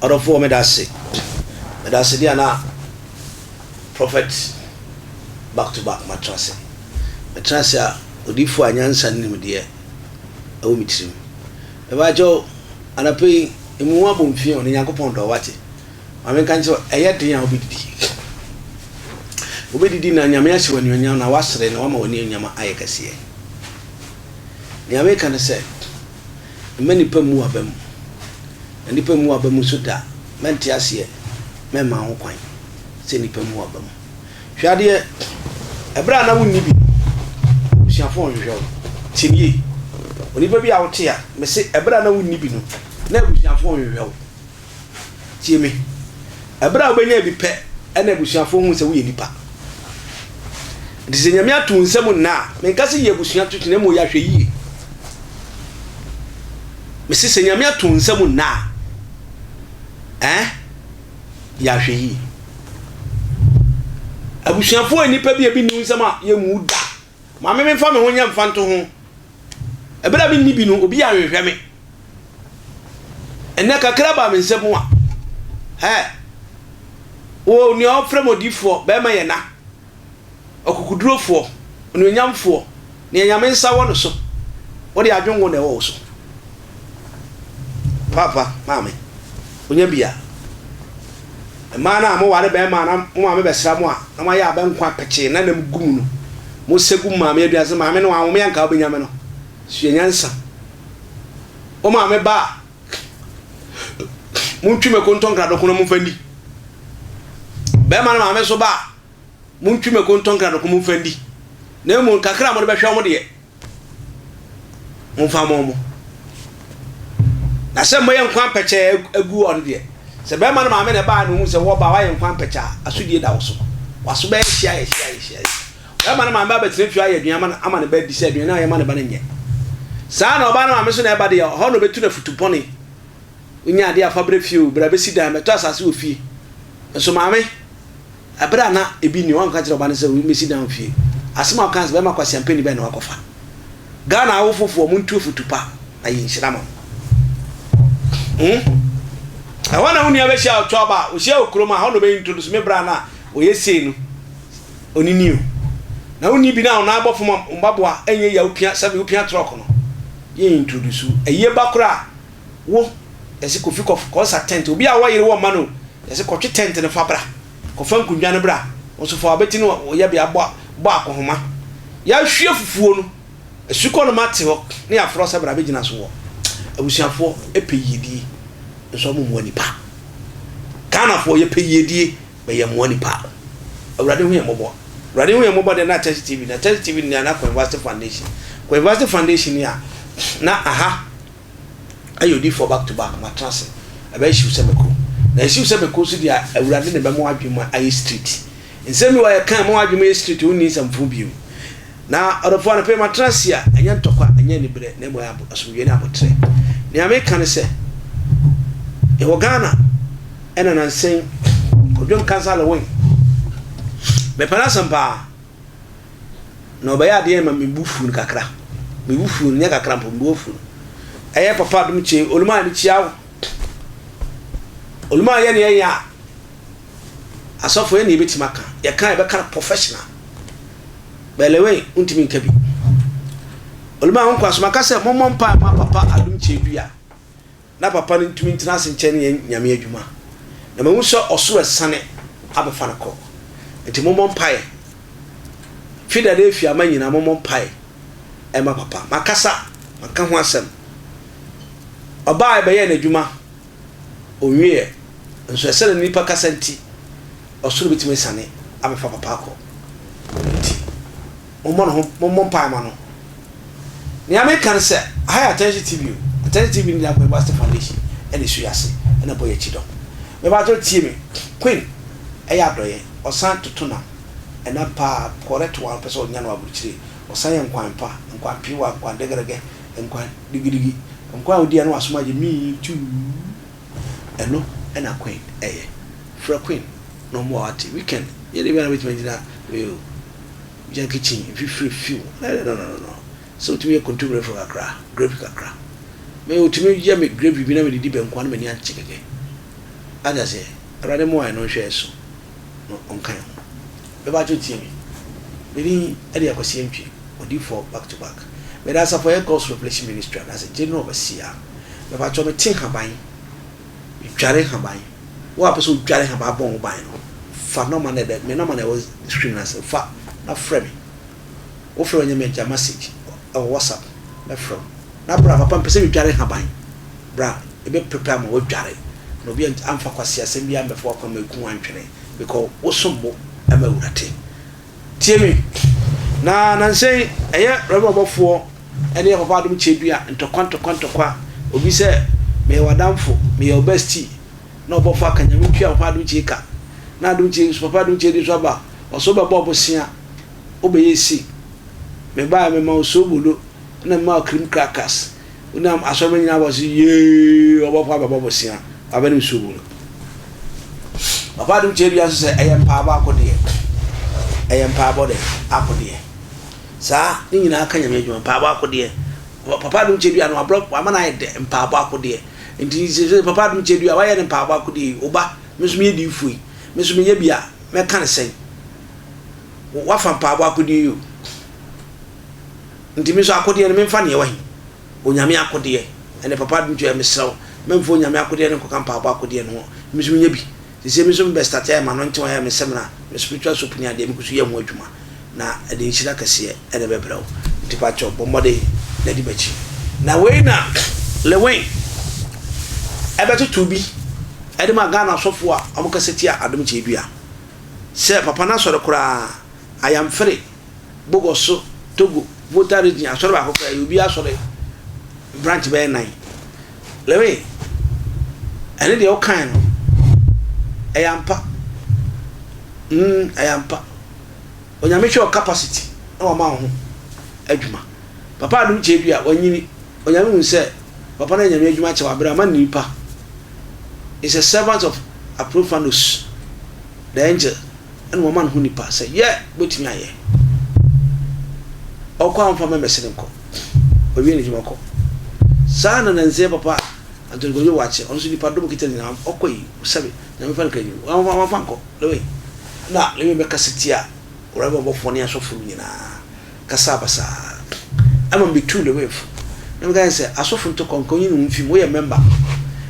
Obofour me dase dia na prophet back to back matrase matrase a odifu anyansa nim de e wo mitrim e ba jo anape emu abomfie on Nyankopon do wate ame kan che eye den a obedidi na nyame ahye wani onyam na wasere na wama wani onyam aye kase e nyame kan se mani pamu abam nipa mu abam so da menti ase mema ho kwan se nipa mu abam hwade ebra na wonni bi busiafo nhwehwe tinie onipa bi a wote a me se ebra na wonni bi no na busiafo nhwehwe tie me ebra obenya bi pe na busiafo hu se wo ye nipa dise nyame atu nsem na me nka se ye busia tutune mo ya hwe yie me se nyame atu nsem na ya hwe yi abusuafo anipa bi nu nsama ye mu da ma me mfa me ho nya mfa nto ho ebra bi ni bi no obi ya hwehwe me enne kakra ba me nsam a o ni ofre modifo be ma ye na okukudurofo oni onyamfo ni enyame nsa wo no so wo de adwongo na wo so papa mama onya bia mana mo ware be mana mo ma me besra mo a na ma ya ba nkwa peche na nam gum no mo segum ma me aduase ma me no a mo yanka obenya me no sue nyansa o ma me ba mo ntwi me konton krado kono mo fandi be mana ma me so ba mo ntwi me konton krado kono mo fandi na mo kakra mo be hwa mo de mo fa mo na se mo yankwa peche agu on de se be man ma me ne ba no hu se wo ba wa yankwa pecha asudie da wo so waso be hia be man ma ba betre twa ya aduan ma ama ne ba di se aduan na ya ma ne ba ne nye sa na oba na ma me so na e ba de ho no betu na futupone unya ade afabre fiu bra be sida me to asase ofie so ma me abra na ebi ni wan ka kire oba ne se me sida ofie asema kan se be ma kwase ampani be na wakofa Ghana awofofo mo ntu futupa na yin shirama I want to only share trouble. We share Kroma, how to be introduced me, Brana, or yes, only new. Now, only be now, now, from Mbabwa, and ye European, some European trocono. Ye introduce you a year backra. Wo, as a coffee of course, attend to be a way one manu, as a coffee tent in a fabra. Confirm Kunjana bra, also for a betting or ye be a bark of Homa. Ya sheer fool, a sucon matter near Frost of Rabinas war. I wish you for a payed. So money pa kana for ye pay ye be ye money pa awrade hu ye mobo awrade hu ye mobo de na test tv na University Foundation ya na aha ayo di for back to back matrase aba issue sebeko na issue sebeko so dia awrade ne be mo adwuma ayi street nsemi wa ye kan mo adwuma street uni samfu biu na Obofour na pay matrase ya anya ntokwa anya ni bre na mo ya asomye na abotre ni ameka ne se Ghana ena nansen kodwon kansala won me pana sampa no ba ya de ma me bufu kakra me bufu nya kakra mpo bufu eye papa dum che oluma ni chiawo oluma ye ne ya asofo ye ne betima ka ye kan be kan professional belewe untimi nkabi oluma won kwaso makase momon pa ma papa adum che bia na papa no ntumi ntina se nche ne nyame adwuma na mahu so oso esane abefa na ko enti momon pae fida de fia manyina momon pae e ma papa makasa maka ho asem oba be ye na adwuma onwie nso esere nipa kasa nti oso bitime sane abefa papa ko enti momon pae ma no ni ame kan se high attention TV ni la University Foundation and isu yase na boye chido me ba to tie me queen e ya doye osan tutuna na pa correct one person nya no abuchire osan yankwan pa nkwan piwa kwa degerege nkwan digidigi nkwan odi na wasomaje me tu eno na queen for queen no more at weekend ye dey be with me na we jan kitchen free no so to be a contributor for Accra graphic Accra me utimi je me grave bi na me didi be nkwan me ni anchekeke ada say rade mo no hwe so no onkan be ba jo tie mi me ade akwasi antwi odi for back to back me da for course replacement ministry as a general overseer me ba jo me tin haban me tware haban wo apeso tware haban bon ban no fa no man de me no man was screen as fa na frame wo frame nya me ja message or WhatsApp na from na bra papa pese me tware haban bra e be prepare ma wo tware no bi amfa kwase asem bi ambe fo kwa meku antwene because wo sombo ama wurate tie me na say eye rebe Obofour ene papa dum chedua ntokwa obi se me wadamfo me your bestie na Obofour akanyame twa papa dum cheka na dum che papa dum chedi so ba oso be bobosia obeyesi me ba me ma osobolo na ma cream crackers una asome nyina bosi ye Obofour be bobosia abani osobolo papa dum chedi aso se eyem pa ba akode eyem pa bode akode sa ni nyina akanyame adwuma pa ba akode papa dum chedi anu abro amana ide mpa ba akode nti papa dum chedi a waye ne mpa ba akode oba mesumi edi fui mesumi ye bia me kan sen wa fa mpa ba akode yo nti meso akode ne memfa ne wahi onyame akode ene papa dum chedi mesraw memfo onyame akode ne koka mpa ba akode no mesumi ye bi se mesumi be start ma no nti wa ya mesemna me spiritual opinion de me kusu ye ho adwuma na ede nchira kase ede bebrawo nti pa cho bomode na di bachi na we na Lilwin ebeto tubi ede ma Ghana sofo a amukaseti a adom chedua se papa na soro kura ayam fere bogoso Togo voter region asoro ba kokra obi asoro branch be 9 Lilwin ene de o kan no ayampa ayampa onyame hwe capacity na o ma ho adwuma papa adum chedua wanyini onyame hu se papa na nyame adwuma che wabra ma nipa is a servant of Obofour the angel and woman hu nipa say yeah botimi aye okwa amfa me mesene nko owie ni jumako sana na nze papa antoni gojo wache onso nipa dum kitani na okoyi sabe nyame fa nkanyi wa fa nko Lilwin na Lilwin be kasetia uraba Obofour ni asofo nyina kasa basa ama mbitu Lilwin na mga say asofo to konkonyi no mfi mo ye member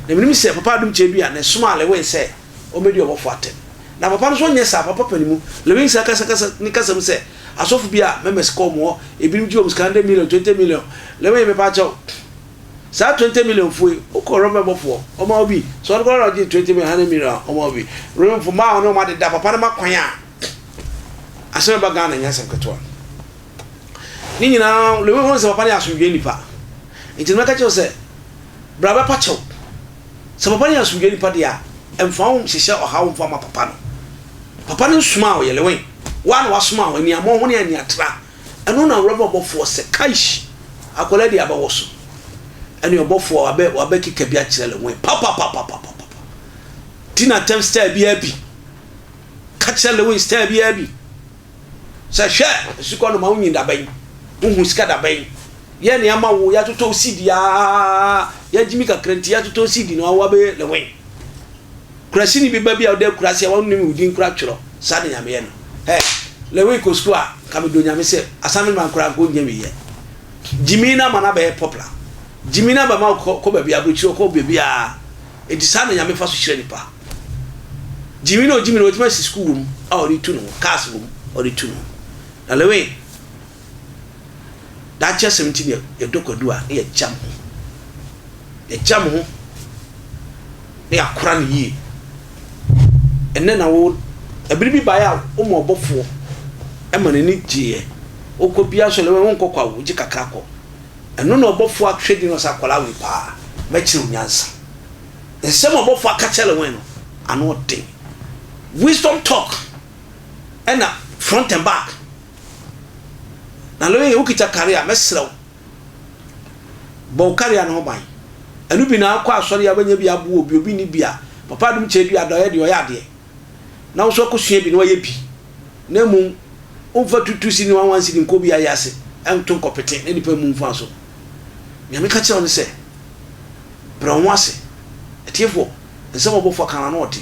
na minimi say papa dum chedua na soma Lilwin say o medi Obofour atem na papa no so nye sa papa panimu Lilwin say kasa ni kasa mu say asofo bia members come mo ebinim ji omuska 100 million 20 million Lilwin be pa chaw sa 20 million fui o ko robe Obofour o ma obi so go ro ji 20 million 100 million o ma obi room for ma no ma de da papa na makwan a asem ba Ghana nya sem keto ni nyina Lilwin won se papa ni asundwe nipa nti na ka che se braba pa chaw se papa ni asundwe nipa dia emfa wo hihye o hawo mfa ma papa no papa ni suma o ye Lilwin one was suma o ni amo ho ni ani atra eno na robe Obofour se kaish akola dia ba woso ene Obofour wabe kika bia kire Lilwin papa tina tem star bia bi ka kire Lilwin star bia bi sa hwe siko no ma wunyi da ban unhu sika da ban ye ne ama wo ya toto CD ya jimi ka krenti ya toto CD no awabe Lilwin kurasi ni bi ba bia de kurasi wa nnim udin kura tworo sa de nyame ye no Lilwin ko school a ka me do nyame se asame man kura go nyame ye jimi na mana be popular jimina ba ma ko ba bia bruchiro ko bia e di sa na nyame fa so hire nipa jimina o tima si school room a ori tu no class room ori tu no na Lilwin da cha 17 ye dokodu a ye jam ho ne akora ne yi enne na wo ebiribi ba ya o mo Obofour e ma ne ni jiye o ko bia so Lilwin won kokwa wo ji kakra ko eno no Obofour atwedi no sakola we pa ma chiru nyansa ensem Obofour akachele wen no ano de wisdom talk ena front and back na Lilwin ukita career mesrew bo career no ban enu bi na akwa asori abanya bi abu obi ni bia papa dum chedua do ye de oyade na wo so kosua bi no ye bi na mu over tutusi ni 110 nko bi ayase enton kopete ne nipa mu mfa so nyame ka kire on se bra won ase etiefo some Obofour can not.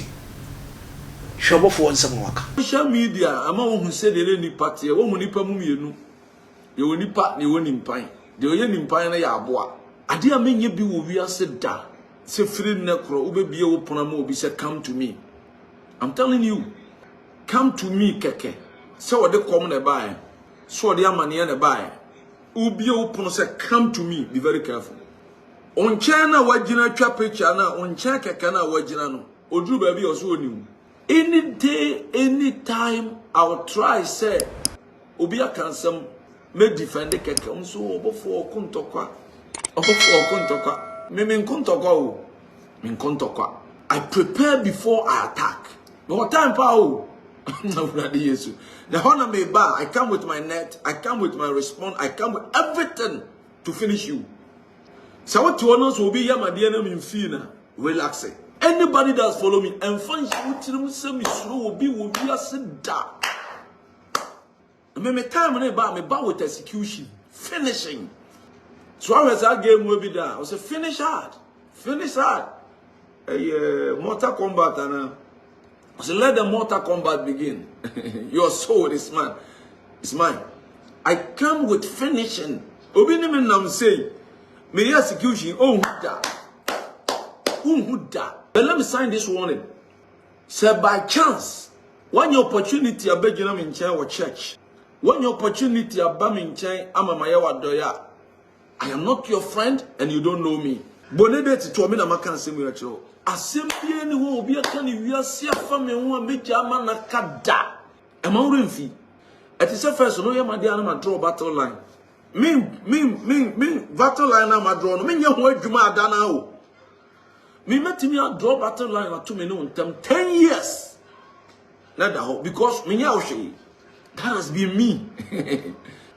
Obofour and some work. Social media, among who said the any party, a woman nipa mumienu. You will nipa, you won't impine. The only impine a yaboa. I dear mean you be will be a said da. Say free necro, ube be open a mo be said, come to me. I'm telling you, come to me, keke. So what they come and buy. So the money and buy. Ubi open say, come to me. Be very careful. On China, wajina chape chana, on Chaka kana wajina no. Odu baby also new. Any day, any time, I will try say, Obia can some may defend the keke. So Obofour kuntokwa. Obofour kuntokwa. Me min kuntokwa. Min kuntokwa. I prepare before I attack. No time power. No, the honor may bar. I come with my net. I come with my response. I come with everything to finish you. So what to honors will be Yamadiana in Fina. Relaxing. Anybody that follow me and find you will be a sit down. Me time when I bar with execution. Finishing. So I was that game will be there. I was a finish hard. Finish hard. Mortal Kombat and so let the mortal combat begin. Your soul is mine. It's mine. I come with finishing. Obinimin nam say, may execution. Oh, Huda. But let me sign this warning. Say by chance, when your opportunity a beginner in chair or church, when your opportunity a bam in chair, I'm a mayawa doya. I am not your friend and you don't know me. Bonede to me na makan semi Assembly anyone will be a canny, we are see a family who are make German a kada. A mountain fee. At the first, no, you're my dear, I'm a draw battle line. Me, battle line, I'm a draw. Me, you're what you might done now. Me, met me a draw battle line or 2 minutes, 10 years. Not the whole, because me, that has been me.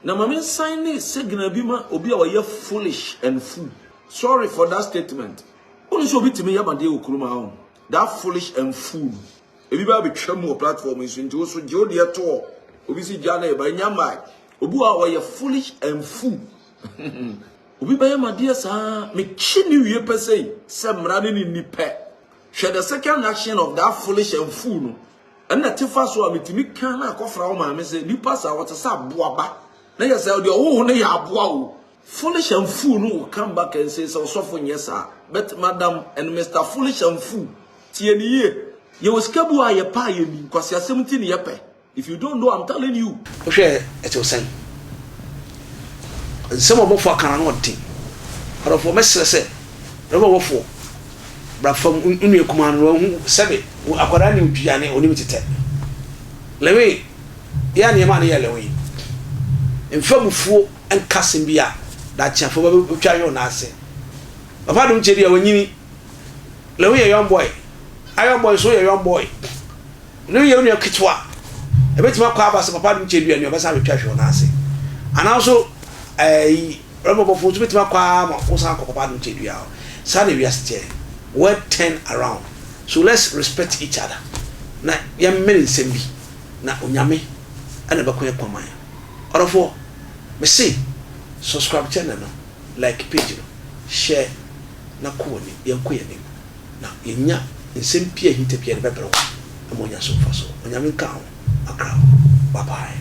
Now, my sign is signal bima, obi our foolish and fool. Sorry for that statement. Only so bit me yabande ukruma. That foolish and fool. Everybody be tremble platform is into so jodi at all. Obisi jana by nyamai. Obu are foolish and fool. Obi by my dear sir, me chini we per se. Some running in nipe. Share the second action of that foolish and fool. And that first one me timi kana kofra ma me say nipa sa what sa boaba. Na ya say the oh na ya boa. Foolish and fool no will come back and say so for yes sir. But madam and Mr. Foolish and fool. Tieni you was kabu a ye pa ye ni because you 17 ye pe. If you don't know, I'm telling you. Okay, it was saying. Some of Obofour can not think. But of Messer said, Obofour, but from Unu command room, Sabi, who according to Yanni unlimited. Lewe, Yani Mani Lilwin. In Obofour and Cassimbia, that chap for Chayo Nase. Papa don't tell you when you Lewe a young boy. I am boy, so a young boy. No, you only a kitwa. A bit more cabas, Papa don't tell you and your best Chayo Nase. And also, a Obofour to bit more quam or Papa don't tell you. Sunday, we are still. Word 10 around. So let's respect each other. Na young men in Sembi, na Unyame, and a Bakuya Kwamaya. Obofour, me say, subscribe channel, like page, share, na kuoni, young queenie. Now, in ya, in Sempia, he taped a pepper, among your sofa. So, when I'm in town, a crowd. Bye bye.